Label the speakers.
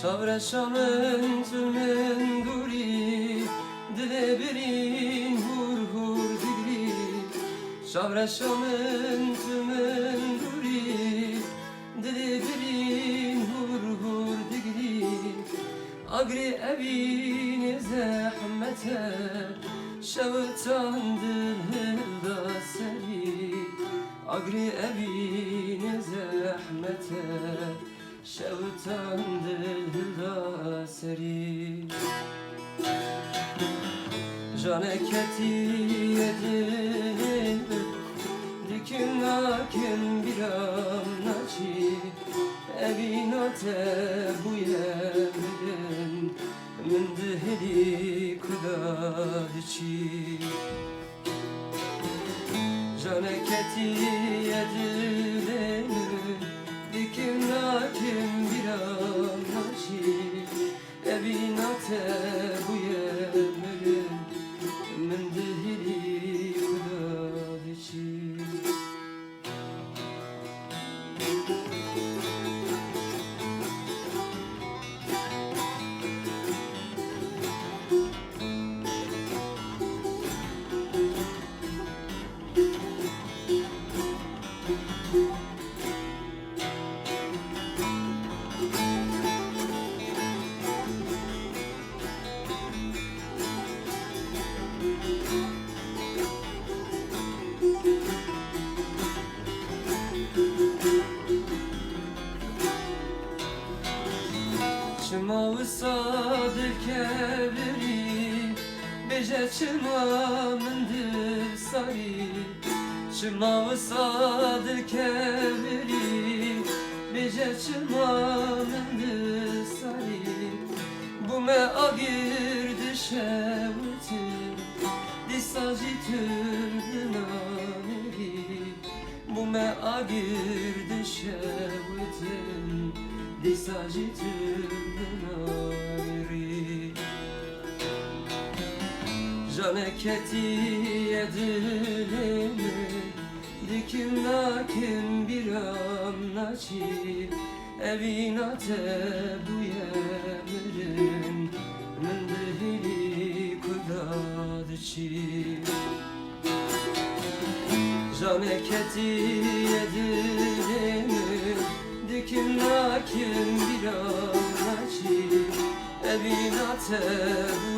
Speaker 1: Şavreşamın tümün duri, dile birin hur hur digri. Şavreşamın tümün duri, dile birin hur hur digri. Agri evine zahmete, şevtan dilhilda seri. Agri evine zahmete, şevtan dilhilda seri. Caneketi yedin, dikin nakin biram naçi. Evinate bu yemin, min dihli kudadiçi. Caneketi yedin, dikin nakin biram naçi. Evinate bu yemin, min dihli kudadiçi. Çıma sadır kevri, beje çıma mındır sari. Çıma sadır kevri, beje çıma mındır sari. Bu me agir düşevti, disaji türbünaneri. Bu me agir düşevti, disaji türbünaneri. Caneketi yedilimi, dikim nakin biram naçi. Evinate bu yemirin, min dihli kudadiçi. Caneketi yedilimi, dikim nakin biram naçi. Evinate bu